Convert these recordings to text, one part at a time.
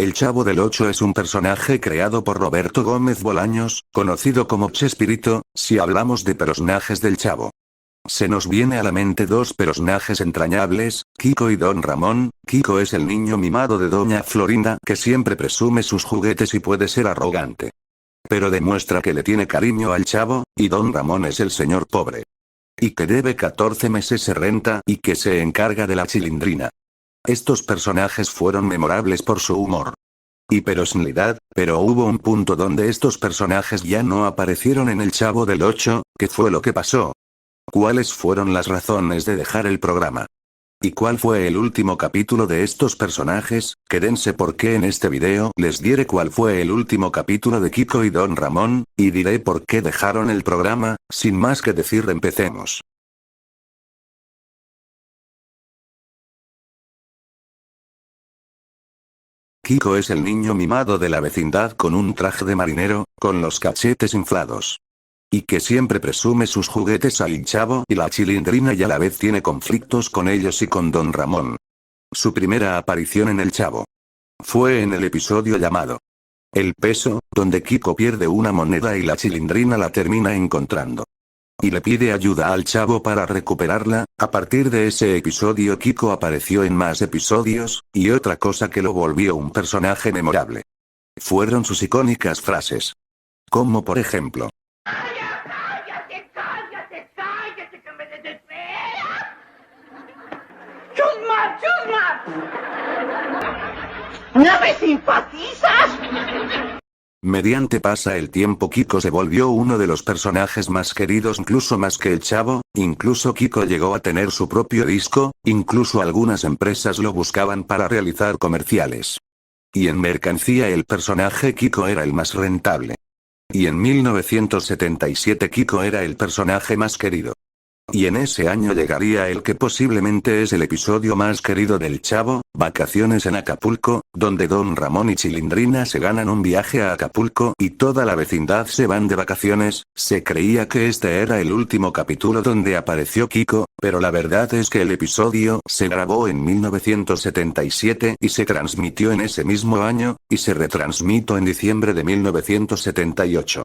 El Chavo del Ocho es un personaje creado por Roberto Gómez Bolaños, conocido como Chespirito. Si hablamos de personajes del Chavo, se nos viene a la mente dos personajes entrañables, Kiko y Don Ramón. Kiko es el niño mimado de Doña Florinda que siempre presume sus juguetes y puede ser arrogante, pero demuestra que le tiene cariño al Chavo, y Don Ramón es el señor pobre, y que debe 14 meses de renta y que se encarga de la Chilindrina. Estos personajes fueron memorables por su humor y personalidad, pero hubo un punto donde estos personajes ya no aparecieron en el Chavo del Ocho. ¿Qué fue lo que pasó? ¿Cuáles fueron las razones de dejar el programa? ¿Y cuál fue el último capítulo de estos personajes? Quédense porque en este video les diré cuál fue el último capítulo de Kiko y Don Ramón, y diré por qué dejaron el programa. Sin más que decir, empecemos. Kiko es el niño mimado de la vecindad con un traje de marinero, con los cachetes inflados, y que siempre presume sus juguetes al Chavo y la Chilindrina y a la vez tiene conflictos con ellos y con Don Ramón. Su primera aparición en el Chavo fue en el episodio llamado El Peso, donde Kiko pierde una moneda y la Chilindrina la termina encontrando y le pide ayuda al Chavo para recuperarla. A partir de ese episodio Kiko apareció en más episodios, y otra cosa que lo volvió un personaje memorable fueron sus icónicas frases, como por ejemplo: ¡Cállate, cállate, cállate, que me desespera! ¡Chusma, chusma! ¿No me simpatizas? Mediante pasa el tiempo Kiko se volvió uno de los personajes más queridos, incluso más que el Chavo. Incluso Kiko llegó a tener su propio disco, incluso algunas empresas lo buscaban para realizar comerciales. Y en mercancía el personaje Kiko era el más rentable. Y en 1977 Kiko era el personaje más querido. Y en ese año llegaría el que posiblemente es el episodio más querido del Chavo, Vacaciones en Acapulco, donde Don Ramón y Chilindrina se ganan un viaje a Acapulco y toda la vecindad se van de vacaciones. Se creía que este era el último capítulo donde apareció Kiko, pero la verdad es que el episodio se grabó en 1977 y se transmitió en ese mismo año, y se retransmitió en diciembre de 1978.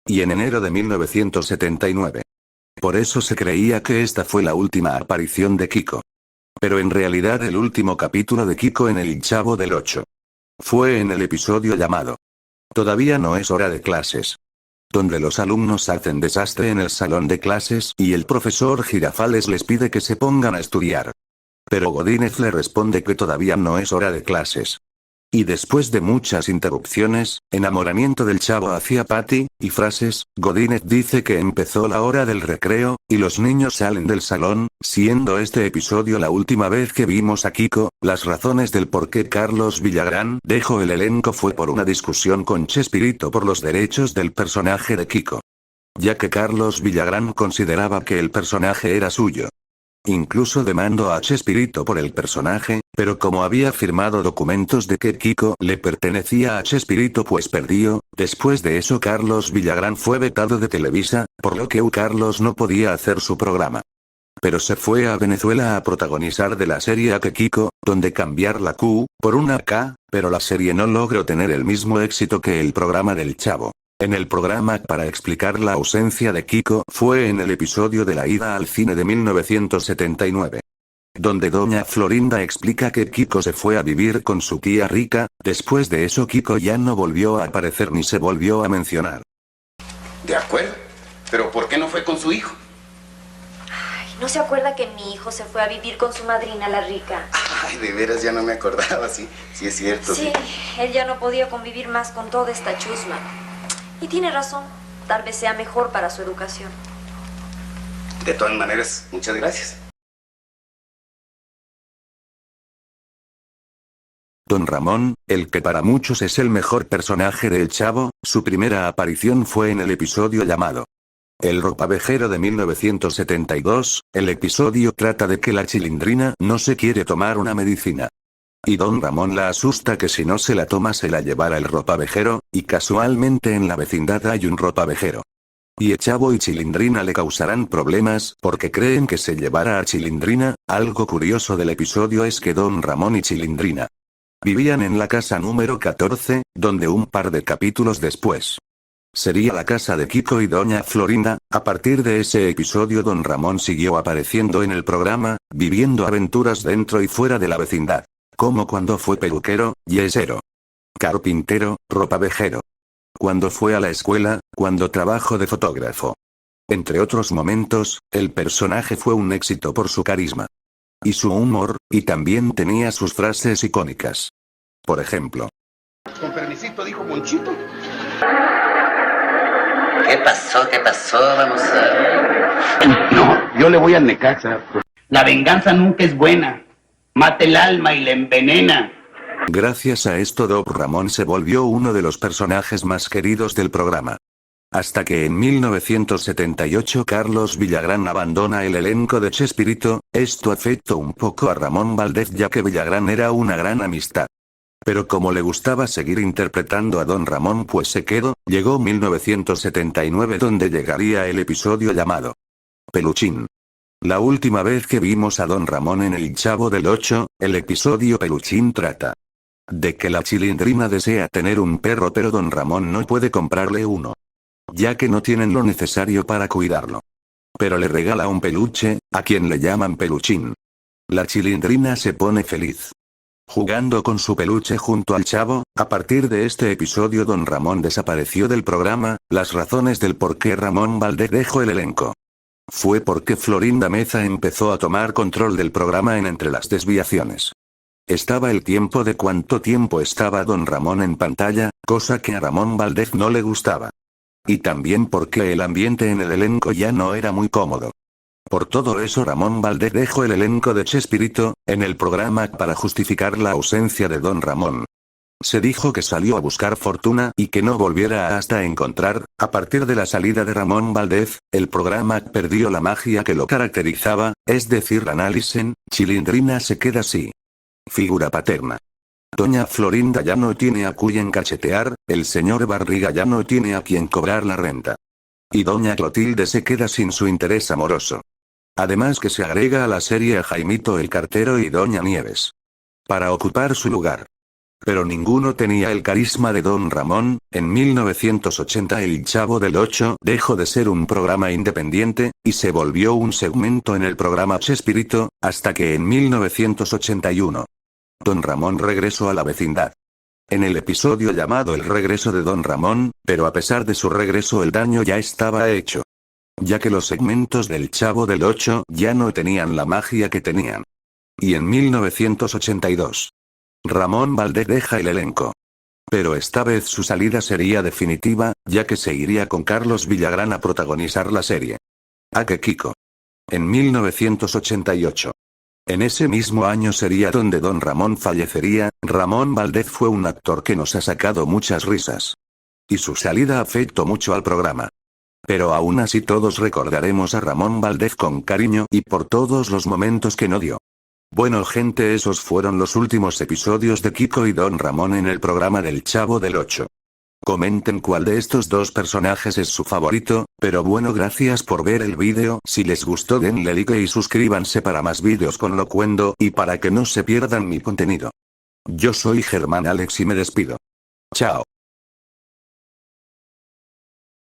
Y en enero de 1979. Por eso se creía que esta fue la última aparición de Kiko. Pero en realidad el último capítulo de Kiko en el Chavo del Ocho fue en el episodio llamado Todavía no es hora de clases, donde los alumnos hacen desastre en el salón de clases y el profesor Girafales les pide que se pongan a estudiar. Pero Godínez le responde que todavía no es hora de clases. Y después de muchas interrupciones, enamoramiento del Chavo hacia Patty, y frases, Godínez dice que empezó la hora del recreo, y los niños salen del salón, siendo este episodio la última vez que vimos a Kiko. Las razones del por qué Carlos Villagrán dejó el elenco fue por una discusión con Chespirito por los derechos del personaje de Kiko, ya que Carlos Villagrán consideraba que el personaje era suyo. Incluso demandó a Chespirito por el personaje, pero como había firmado documentos de que Kiko le pertenecía a Chespirito, pues perdió. Después de eso Carlos Villagrán fue vetado de Televisa, por lo que Carlos no podía hacer su programa. Pero se fue a Venezuela a protagonizar de la serie A que Kiko, donde cambiar la Q por una K, pero la serie no logró tener el mismo éxito que el programa del Chavo. En el programa para explicar la ausencia de Kiko fue en el episodio de la ida al cine de 1979. Donde Doña Florinda explica que Kiko se fue a vivir con su tía rica. Después de eso Kiko ya no volvió a aparecer ni se volvió a mencionar. De acuerdo, pero ¿por qué no fue con su hijo? Ay, ¿no se acuerda que mi hijo se fue a vivir con su madrina, la rica? Ay, de veras ya no me acordaba, sí es cierto. Sí, él ya no podía convivir más con toda esta chusma. Y tiene razón, tal vez sea mejor para su educación. De todas maneras, muchas gracias. Don Ramón, el que para muchos es el mejor personaje del Chavo, su primera aparición fue en el episodio llamado El Ropavejero de 1972. El episodio trata de que la Chilindrina no se quiere tomar una medicina, y Don Ramón la asusta que si no se la toma se la llevará el ropavejero, y casualmente en la vecindad hay un ropavejero. Y el Chavo y Chilindrina le causarán problemas porque creen que se llevará a Chilindrina. Algo curioso del episodio es que Don Ramón y Chilindrina Vivían en la casa número 14, donde un par de capítulos después sería la casa de Kiko y Doña Florinda. A partir de ese episodio don Ramón siguió apareciendo en el programa, viviendo aventuras dentro y fuera de la vecindad. Como cuando fue peluquero, yesero, carpintero, ropavejero. Cuando fue a la escuela, cuando trabajó de fotógrafo. Entre otros momentos, el personaje fue un éxito por su carisma y su humor, y también tenía sus frases icónicas. Por ejemplo, Con permisito, dijo Monchito. ¿Qué pasó? ¿Qué pasó? Vamos a... No, yo le voy al Necaxa. La venganza nunca es buena. Mata el alma y la envenena. gracias a esto don Ramón se volvió uno de los personajes más queridos del programa. Hasta que en 1978 Carlos Villagrán abandona el elenco de Chespirito. Esto afectó un poco a Ramón Valdez ya que Villagrán era una gran amistad. Pero como le gustaba seguir interpretando a don Ramón pues se quedó. Llegó 1979 donde llegaría el episodio llamado Peluchín. La última vez que vimos a don Ramón en El Chavo del Ocho, el episodio Peluchín trata de que la Chilindrina desea tener un perro pero don Ramón no puede comprarle uno, ya que no tienen lo necesario para cuidarlo. Pero le regala un peluche, a quien le llaman Peluchín. La Chilindrina se pone feliz jugando con su peluche junto al Chavo. A partir de este episodio don Ramón desapareció del programa. Las razones del por qué Ramón Valdez dejó el elenco fue porque Florinda Meza empezó a tomar control del programa. Entre las desviaciones estaba el tiempo de cuánto tiempo estaba don Ramón en pantalla, cosa que a Ramón Valdez no le gustaba. Y también porque el ambiente en el elenco ya no era muy cómodo. Por todo eso Ramón Valdez dejó el elenco de Chespirito, en el programa para justificar la ausencia de don Ramón. Se dijo que salió a buscar fortuna y que no volviera hasta encontrar. A partir de la salida de Ramón Valdez, el programa perdió la magia que lo caracterizaba, es decir, analicen, Chilindrina se queda así. Figura paterna. Doña Florinda ya no tiene a quien cachetear, el señor Barriga ya no tiene a quien cobrar la renta. Y doña Clotilde se queda sin su interés amoroso. Además que se agrega a la serie a Jaimito el cartero y doña Nieves para ocupar su lugar. Pero ninguno tenía el carisma de don Ramón. En 1980 El Chavo del Ocho dejó de ser un programa independiente, y se volvió un segmento en el programa Chespirito, hasta que en 1981 don Ramón regresó a la vecindad. En el episodio llamado El regreso de don Ramón, pero a pesar de su regreso el daño ya estaba hecho, ya que los segmentos del Chavo del Ocho ya no tenían la magia que tenían. Y en 1982 Ramón Valdez deja el elenco. Pero esta vez su salida sería definitiva, ya que se iría con Carlos Villagrán a protagonizar la serie ¿A que Kiko? En 1988. En ese mismo año sería donde don Ramón fallecería. Ramón Valdez fue un actor que nos ha sacado muchas risas. Y su salida afectó mucho al programa. Pero aún así todos recordaremos a Ramón Valdez con cariño y por todos los momentos que nos dio. Bueno gente, esos fueron los últimos episodios de Kiko y don Ramón en el programa del Chavo del Ocho. Comenten cuál de estos dos personajes es su favorito. Pero bueno, gracias por ver el vídeo. Si les gustó denle like y suscríbanse para más vídeos con Locuendo y para que no se pierdan mi contenido. Yo soy Germán Alex y me despido. Chao.